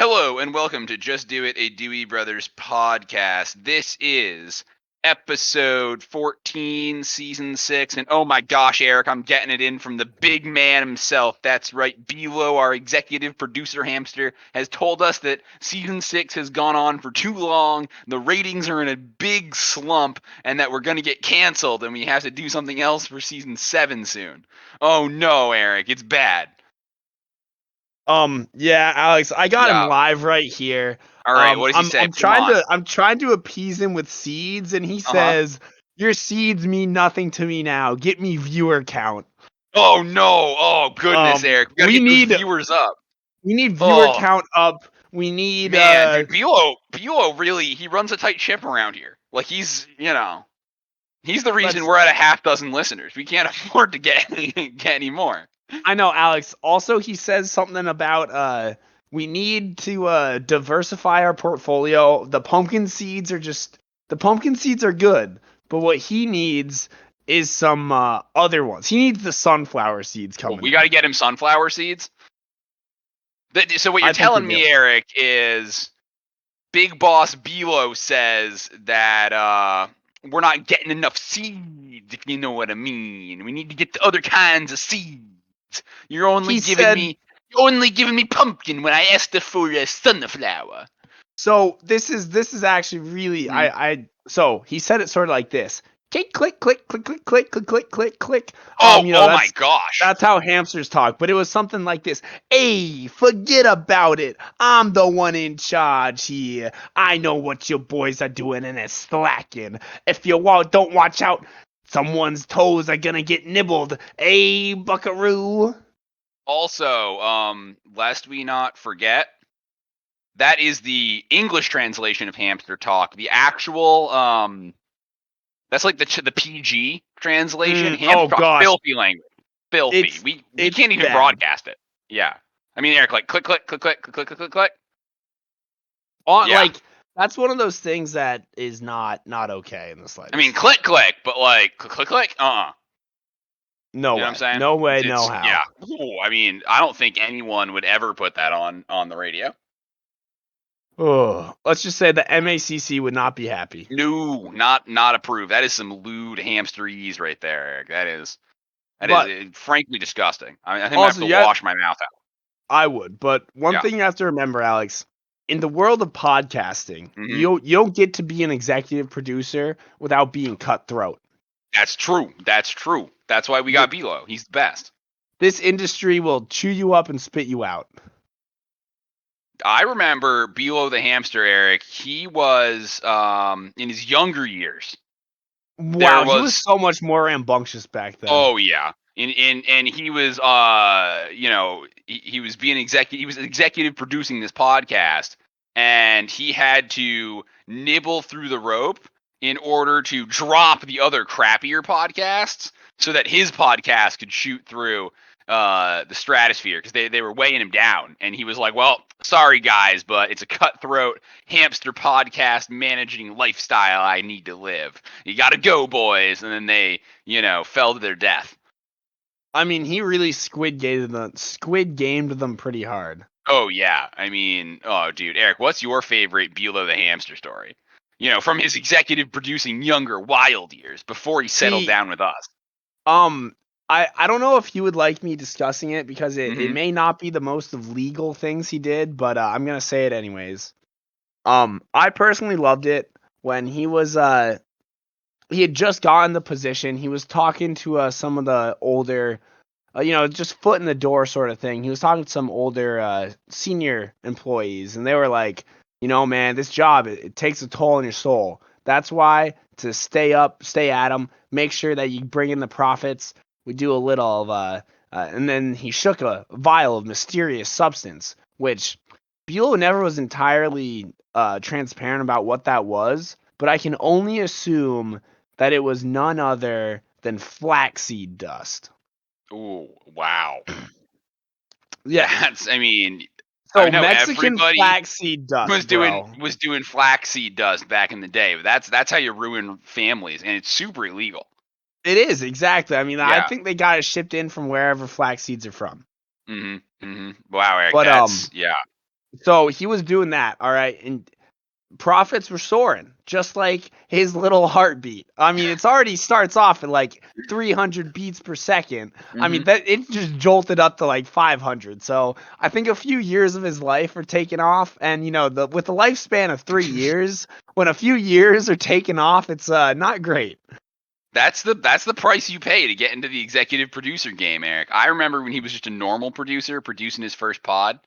Hello and welcome to Just Do It, a Dewey Brothers podcast. This is episode 14, season 6. And oh my gosh, Eric, I'm getting it in from the big man himself. That's right. Bilo, our executive producer hamster, has told us that season 6 has gone on for too long. The ratings are in a big slump and that we're going to get canceled and we have to do something else for season 7 soon. Oh no, Eric, it's bad. Yeah, Alex, I got him Yeah. live right here. All right, what does he say? I'm trying to appease him with seeds, and he Uh-huh. says, "Your seeds mean nothing to me now. Get me viewer count." Oh no! Oh goodness, Eric, we gotta We get those need viewers up. viewer Oh count up. We need man, dude, Bilo really he runs a tight ship around here. Like he's he's the reason let's we're at a half dozen listeners. We can't afford to get any more. I know, Alex. Also, he says something about we need to diversify our portfolio. The pumpkin seeds are good, but what he needs is some other ones. He needs the sunflower seeds Well, coming we in. gotta get him sunflower seeds. So what you're I think we telling me, do. Eric, is Big Boss Bilo says that we're not getting enough seeds, if you know what I mean. We need to get the other kinds of seeds. You're only He giving said me pumpkin when I asked for a sunflower. so. This is actually really Mm. So he said it sort of like this. Click click click click click click click click click click. Oh my gosh. That's how hamsters talk, but it was something like this. Hey, forget about it. I'm the one in charge here. I know what your boys are doing and it's slacking. If you don't watch out, someone's toes are gonna get nibbled. Hey, buckaroo. Also, lest we not forget, that is the English translation of hamster talk. The actual, that's like the PG translation. Oh Hamster talk, gosh, filthy language, filthy. We it's can't even bad. broadcast it. Yeah, I mean, Eric, like click click click click click click click click. Yeah, Like that's one of those things that is not okay in the I mean slightest. click click, but like click click click. No You know what I'm way. saying? No way, no It's how. yeah. Ooh, I mean, I don't think anyone would ever put that on the radio. Oh, let's just say the MACC would not be happy. No, not approved. That is some lewd hamsterese right there, Eric. That is But frankly disgusting. I think I'm gonna have also, to yeah, wash my mouth out. I would. But one Yeah. thing you have to remember, Alex, in the world of podcasting, Hmm. you don't get to be an executive producer without being cutthroat. That's true. That's true. That's why we got Bilo. He's the best. This industry will chew you up and spit you out. I remember Bilo the hamster, Eric. He was in his younger years. There Wow, he was was so much more rambunctious back then. Oh yeah. And he was he was being executive he was executive producing this podcast and he had to nibble through the rope in order to drop the other crappier podcasts so that his podcast could shoot through the stratosphere because they were weighing him down and he was like, well, sorry guys, but it's a cutthroat hamster podcast managing lifestyle I need to live. You gotta go, boys. And then they fell to their death. I mean, he really squid gamed them pretty hard. Oh yeah, I mean, oh dude, Eric, what's your favorite Bilo the hamster story? From his executive producing younger wild years before he settled See, down with us. um, I don't know if you would like me discussing it because it Mm-hmm. may not be the most of legal things he did, but I'm gonna say it anyways. I personally loved it when he had just gotten the position. He was talking to some of the older, just foot in the door sort of thing. He was talking to some older senior employees, and they were like, man, this job it takes a toll on your soul. That's why to stay up, stay at 'em, make sure that you bring in the profits. We do a little of and then he shook a vial of mysterious substance, which Buell never was entirely transparent about what that was, but I can only assume that it was none other than flaxseed dust. Ooh, wow. Yeah. I mean, I So know Mexican everybody flaxseed dust, was doing bro. was doing flaxseed dust back in the day. But that's how you ruin families, and it's super illegal. It is, exactly. I mean, I Yeah. think they got it shipped in from wherever flax seeds are from. Mm-hmm. Mm-hmm. Wow, Eric, But that's yeah. So he was doing that, all right, and profits were soaring, just like his little heartbeat. I mean, it's already starts off at like 300 beats per second. I mean, Hmm. that it just jolted up to like 500. So I think a few years of his life are taken off, and with the lifespan of 3 years, when a few years are taken off, it's not great. That's the price you pay to get into the executive producer game, Eric. I remember when he was just a normal producer producing his first pod,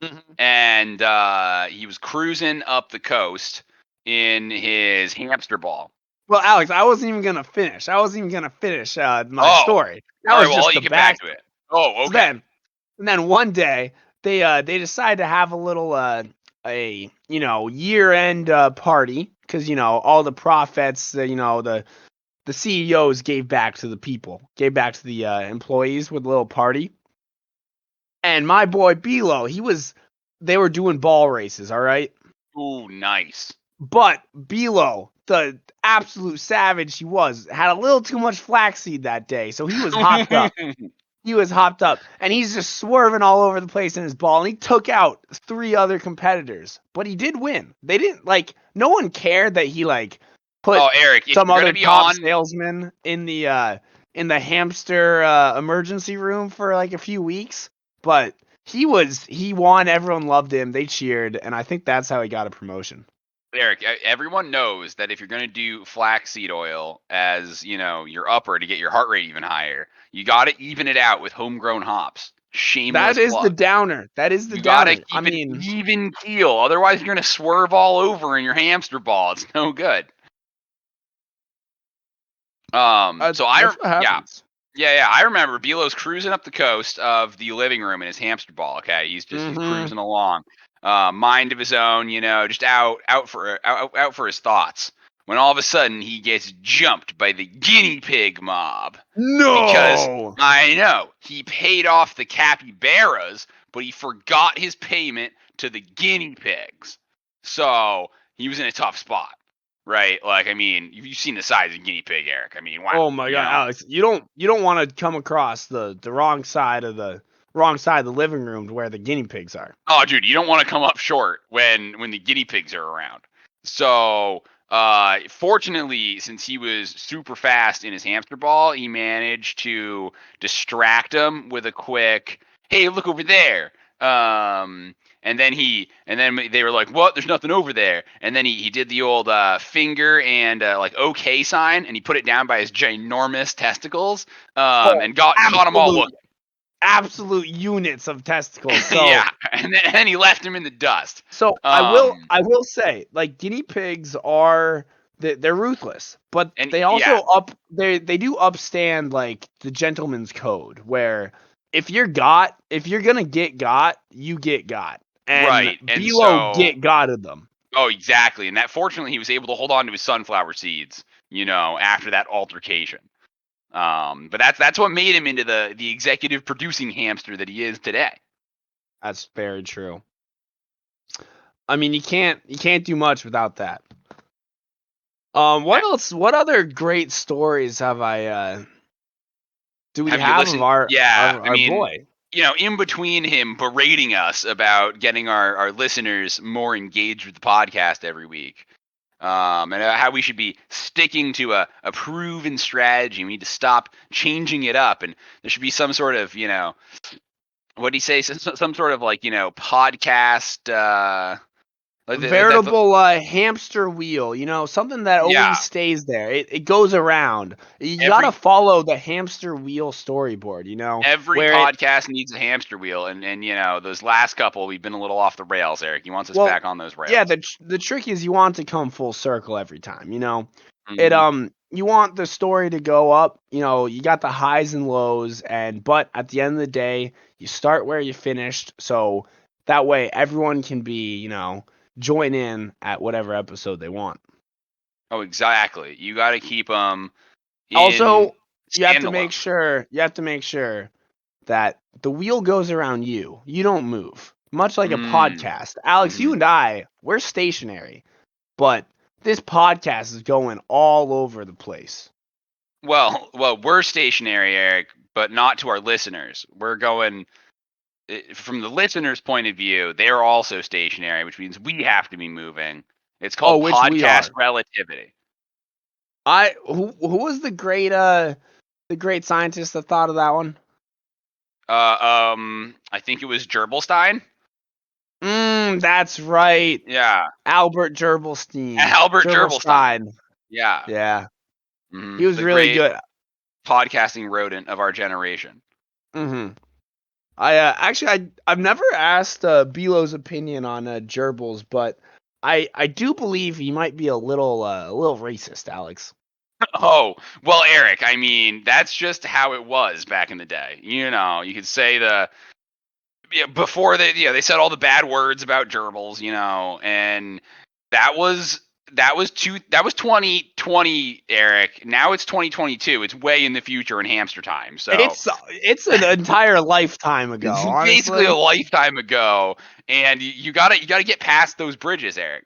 Mhm. and he was cruising up the coast in his hamster ball. Well, Alex, I wasn't even gonna finish. I wasn't even gonna finish my Oh, story. That all right. was Well, I'll just let the you get back back. to it. Oh, So okay. then one day they decide to have a little a year end party because all the profits the CEOs gave back to the people, gave back to the employees with a little party. And my boy Bilo, they were doing ball races, all right. Ooh, nice. But Bilo, the absolute savage he was, had a little too much flaxseed that day, so he was hopped up. He was hopped up, and he's just swerving all over the place in his ball, and he took out 3 other competitors. But he did win. They didn't no one cared that he put Oh, Eric, if some you're gonna other be top on, salesman in the hamster emergency room for like a few weeks. But he won. Everyone loved him. They cheered, and I think that's how he got a promotion. Eric, everyone knows that if you're gonna do flaxseed oil as your upper to get your heart rate even higher, you got to even it out with homegrown hops. That Shameless is the plug. downer. That is the You got to downer. I keep it mean, even keel, otherwise you're gonna swerve all over in your hamster ball. It's no good. So that's what yeah, happens. yeah. I remember Belo's cruising up the coast of the living room in his hamster ball. Okay, he's Mm-hmm. cruising along, mind of his own, just out for his thoughts. When all of a sudden he gets jumped by the guinea pig mob because No. I know he paid off the capybaras, but he forgot his payment to the guinea pigs. So he was in a tough spot, right? Like, I mean, you've seen the size of guinea pig, Eric. I mean, wow, Oh my God, Alex, you don't want to come across the wrong side of the living room to where the guinea pigs are. Oh, dude, you don't want to come up short when the guinea pigs are around. So, fortunately, since he was super fast in his hamster ball, he managed to distract him with a quick, "Hey, look over there." And then they were like, "What? There's nothing over there." And then he did the old finger and like OK sign, and he put it down by his ginormous testicles, Oh, and caught them all absolute looking. absolute units of testicles. Yeah, and he left him in the dust. So Um, I will say, like, guinea pigs are they're ruthless, but and they yeah, also they do upstand like the gentleman's code, where if you're gonna get got, you get got, and right. And Bilo so, get gotted them. oh, exactly. And that fortunately, he was able to hold on to his sunflower seeds, after that altercation. But that's what made him into the executive producing hamster that he is today. That's very true. I mean, you can't do much without that. What else? What other great stories do we Have you have of listened? our Yeah, our, I our mean, boy? in between him berating us about getting our listeners more engaged with the podcast every week, and how we should be sticking to a proven strategy. We need to stop changing it up, and there should be some sort of, what do you say? Some sort of like, podcast. Like Veritable hamster wheel, something that always yeah. stays there. It goes around. You got to Every follow the hamster wheel storyboard, every where it podcast needs a hamster wheel, and those last couple we've been a little off the rails. Eric, he wants us well, back on those yeah, rails. the trick is you want to come full circle every time, It Hmm. you want the story to go up, you got the highs and lows, but at the end of the day, you start where you finished, so that way everyone can be, join in at whatever episode they want. Oh, exactly. You got to keep them in Also, standalone. you have to make sure that the wheel goes around you. You don't move. Much like a Mm. podcast. Alex, you Hmm. and I, we're stationary, but this podcast is going all over the place. Well, we're stationary, Eric, but not to our listeners. We're going. from the listener's point of view, they're also stationary, which means we have to be moving. It's Oh, called which we podcast are. relativity. Who was the great scientist that thought of that one? I think it was Gerbilstein. That's right. Yeah, Albert Gerbilstein. Albert Gerbilstein. Gerbilstein. Yeah, Yeah. He was the really great good. podcasting rodent of our generation. Mm-hmm. I've never asked Bilo's opinion on gerbils, but I do believe he might be a little racist, Alex. Oh, well, Eric, I mean, that's just how it was back in the day. You know, you could say before they said all the bad words about gerbils, and that was 2020, Eric. Now it's 2022. It's way in the future in hamster time. So It's an entire lifetime ago, it's basically a honestly. lifetime ago, and you gotta get past those bridges, Eric.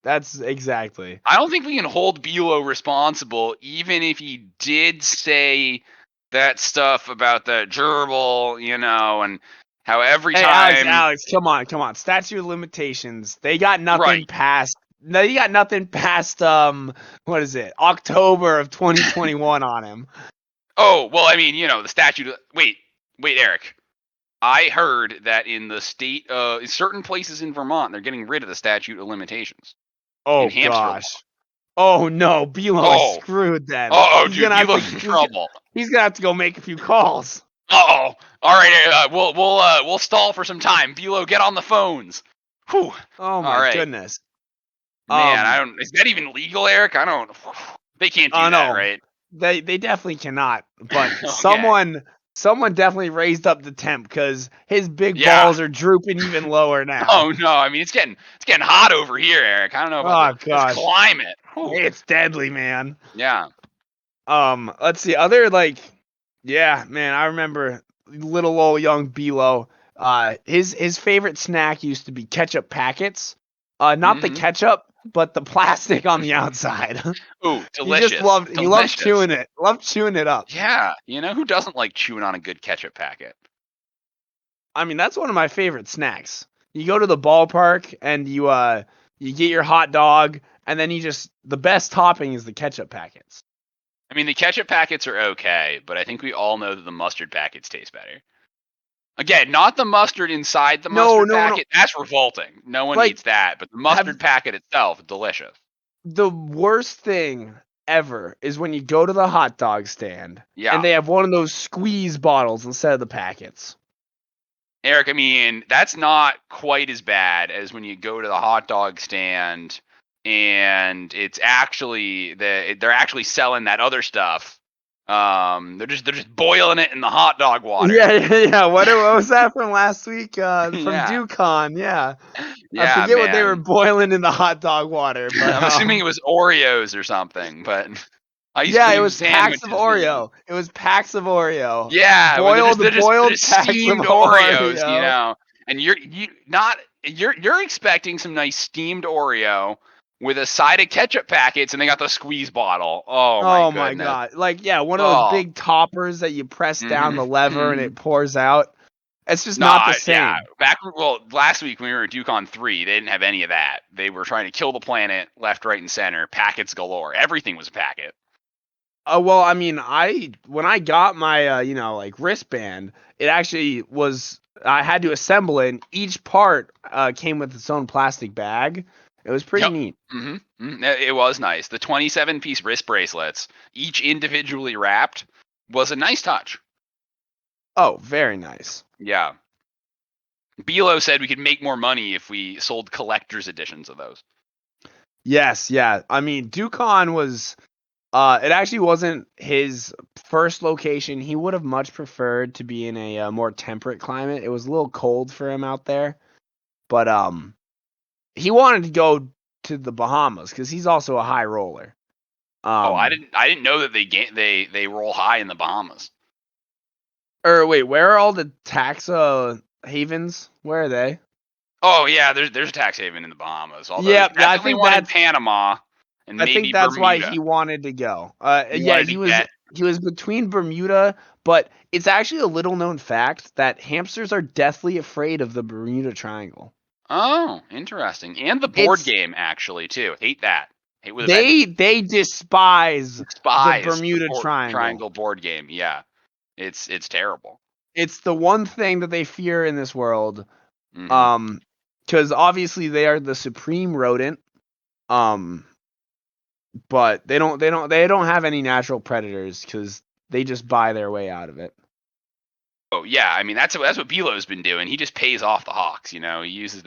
That's exactly. I don't think we can hold Bilo responsible, even if he did say that stuff about the gerbil, and how every Hey, time, Alex, come on. Statute of limitations. They got nothing right? past. No, you got nothing past what is it? October of 2021 on him. Oh, well, I mean, the statute. Wait, Eric. I heard that in the state, in certain places in Vermont, they're getting rid of the statute of limitations in Oh hamster law. gosh. Oh no, Bilo is Oh, screwed then. oh, dude, Bilo's in trouble. He's gonna have to go make a few calls. Oh, all right. We'll stall for some time. Bilo, get on the phones. Whew. Oh All my right, goodness. man. I don't. Is that even legal, Eric? I don't. They can't do Oh that, no, right? they definitely cannot. But Okay. someone definitely raised up the temp because his big Yeah. balls are drooping even lower now. Oh no. I mean, it's getting hot over here, Eric. I don't know about Oh this gosh, climate. Whew. it's deadly, man. Yeah. Let's see. Yeah, man. I remember little old young Bilo. His favorite snack used to be ketchup packets. Not the Mm-hmm. ketchup, but the plastic on the outside. Ooh, He delicious. loved Delicious. chewing it up. Yeah. Who doesn't like chewing on a good ketchup packet? I mean, that's one of my favorite snacks. You go to the ballpark and you get your hot dog, and then the best topping is the ketchup packets. I mean, the ketchup packets are okay, but I think we all know that the mustard packets taste better. Again, not the mustard inside the No, mustard no, no. packet. That's revolting. No one Like eats that. But the have mustard packet itself, delicious. the worst thing ever is when you go to the hot dog stand and Yeah. they have one of those squeeze bottles instead of the packets. Eric, I mean, that's not quite as bad as when you go to the hot dog stand and it's actually they're actually selling that other stuff. They're just boiling it in the hot dog water. Yeah. What was that from last week? From Yeah. Dukon, yeah. I Yeah, forget what they were man. boiling in the hot dog water, but I'm assuming it was Oreos or something, but ice yeah, it cream was packs of sandwiches, maybe. Oreo. It was packs of Oreo. Yeah, well, they're just Boiled packs of steamed Oreos, Oreo. and you're expecting some nice steamed Oreo with a side of ketchup packets, and they got the squeeze bottle. Oh my Oh my goodness. god. Like, yeah, one of those Oh. big toppers that you press down Mm-hmm. the lever and Mm-hmm. it pours out. It's just not the Nah, yeah. same. Last week when we were at Ducon 3, they didn't have any of that. They were trying to kill the planet left, right, and center. Packets galore. Everything was a packet. Well, I mean, when I got my like wristband, it actually was I had to assemble it, and each part came with its own plastic bag. It was pretty Yep. neat. Mm-hmm. It was nice. The 27-piece wrist bracelets, each individually wrapped, was a nice touch. Oh, very nice. Yeah. Bilo said we could make more money if we sold collector's editions of those. Yes, yeah. I mean, Dukon was it actually wasn't his first location. He would have much preferred to be in a more temperate climate. It was a little cold for him out there, but he wanted to go to the Bahamas because he's also a high roller. Oh, I didn't know that they roll high in the Bahamas. Or wait, where are all the tax havens? Where are they? Oh yeah, there's a tax haven in the Bahamas. Although Yeah, there's definitely one in Panama and I think maybe that's why Bermuda. he wanted to go. He Yeah, wanted to get he was between Bermuda, but it's actually a little known fact that hamsters are deathly afraid of the Bermuda Triangle. Oh, interesting. And the board It's game, actually, too. Hate that. Hate with a they vengeance. they despise the Despise the Bermuda Triangle. triangle board game. Yeah, it's terrible. It's the one thing that they fear in this world. Hmm. Because obviously they are the supreme rodent. Um, but they don't have any natural predators because they just buy their way out of it. Oh yeah, I mean that's what Bilo's been doing. He just pays off the Hawks. You know, he uses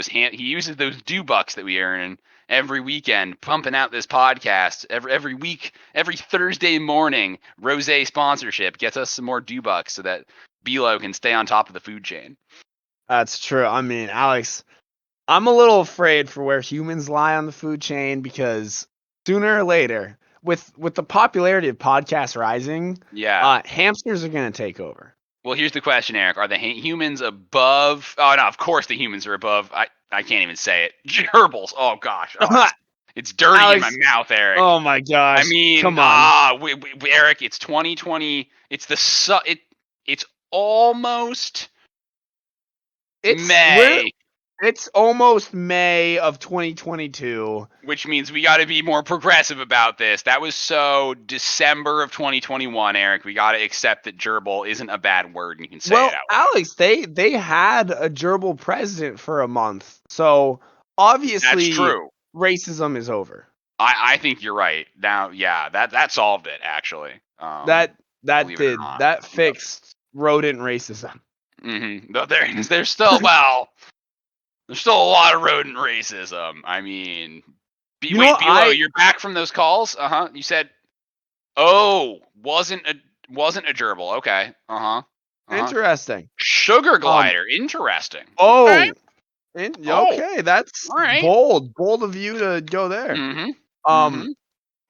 he uses those bucks that we earn every weekend, pumping out this podcast every week, every Thursday morning. Rose sponsorship gets us some more bucks so that Bilo can stay on top of the food chain. That's true. I mean, Alex, I'm a little afraid for where humans lie on the food chain because sooner or later, with the popularity of podcasts rising, Yeah. hamsters are gonna take over. Well, here's the question, Eric. Are the humans above? Oh no, of course the humans are above. I can't even say it. Gerbils. Oh gosh. Oh, it's dirty in my Alex, mouth, Eric. oh my I gosh, mean, come on. Eric, it's 2020. It's almost It's we're May, it's almost May of 2022. which means we got to be more progressive about this. That was so December of 2021, Eric. We got to accept that gerbil isn't a bad word and you can say it Well, out loud. Alex, they had a gerbil president for a month, so That's obviously true. racism is over. I think you're right. Now, yeah, that solved it actually. That Believe it or not. that Yep. fixed rodent racism. But there's still there's still a lot of rodent racism. I mean, You know wait, what? Bilo, you're back from those calls? Uh huh. You said, oh, wasn't a gerbil. Okay. Uh huh. Uh huh. Interesting. Sugar Um. glider. Interesting. Okay. Oh. Oh. Okay. That's All right. bold of you to go there. Mm-hmm. Um. Mm-hmm.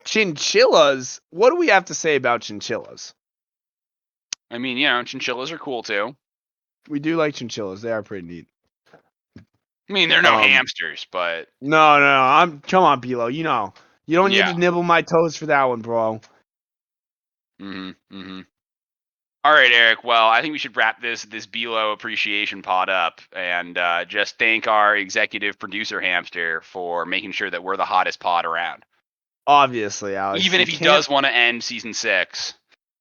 Chinchillas. What do we have to say about chinchillas? I mean, chinchillas are cool too. We do like chinchillas. They are pretty neat. I mean, they're no Um. hamsters, but No. Come on, Bilo. You don't need yeah. to nibble my toes for that one, bro. Mm-hmm. Mm-hmm. All right, Eric. Well, I think we should wrap this Bilo appreciation pod up and just thank our executive producer hamster for making sure that we're the hottest pod around. Obviously, Alex. Even You if he can't. does want to end season 6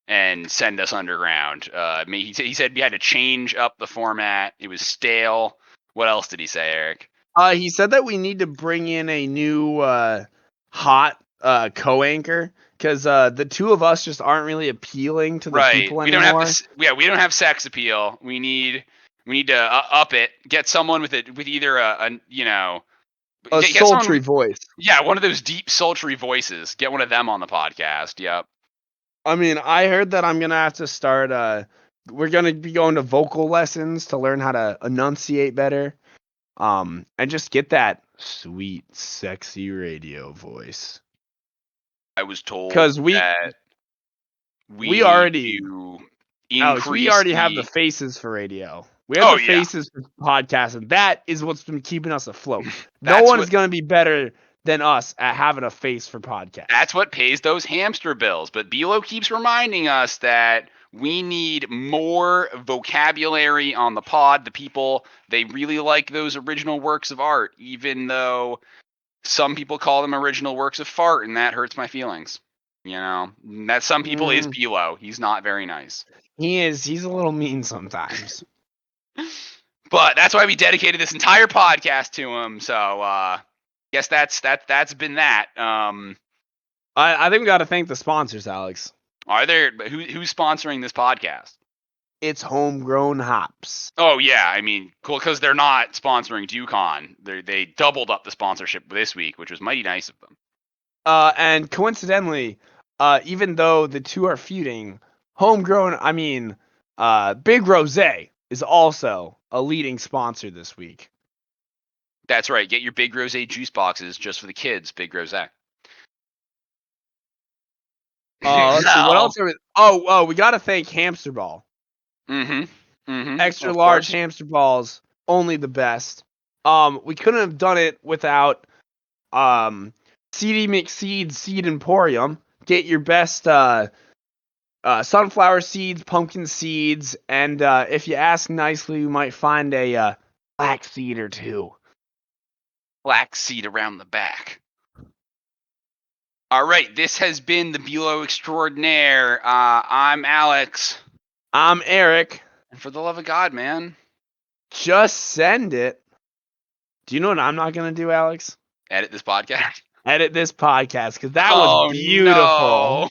and send us underground, he said we had to change up the format. It was stale. What else did he say, Eric? He said that we need to bring in a new hot co-anchor because the two of us just aren't really appealing to the Right. people We don't have anymore. this. Yeah, we don't have sex appeal. We need to up it. Get someone with either A get sultry someone. voice. Yeah, one of those deep, sultry voices. Get one of them on the podcast. Yep. I mean, I heard that I'm gonna have to start. We're gonna be going to vocal lessons to learn how to enunciate better. And just get that sweet, sexy radio voice. I was told Because we that we we need already to Alex, we increase already have the the. faces for radio. We have Oh the yeah, faces for podcasts, and that is what's been keeping us afloat. No that's one what is going to be better than us at having a face for podcasts. that's what pays those hamster bills. But Bilo keeps reminding us that we need more vocabulary on the pod. The people, they really like those original works of art, even though some people call them original works of fart, and that hurts my feelings. That some people is Mm, Bilo. He's not very nice. he's a little mean sometimes. But that's why we dedicated this entire podcast to him. So guess that's been that. I think we got to thank the sponsors, Alex. Are there who's sponsoring this podcast? It's homegrown hops. Oh yeah, I mean, cool, because they're not sponsoring DuCon. They doubled up the sponsorship this week, which was mighty nice of them. And coincidentally, even though the two are feuding, homegrown, Big Rose is also a leading sponsor this week. That's right. Get your Big Rose juice boxes just for the kids. Big Rose. Let's see what else. We got to thank Hamster Ball. Mm-hmm. Mm-hmm. Extra Of large course. hamster balls, only the best. We couldn't have done it without CD McSeed Seed Emporium. Get your best sunflower seeds, pumpkin seeds, and if you ask nicely, you might find a black seed or two. Black seed around the back. All right, this has been the Bilo Extraordinaire. I'm Alex. I'm Eric. And for the love of God, man. Just send it. Do you know what I'm not going to do, Alex? Edit this podcast. Edit this podcast, because that was Oh, beautiful. no.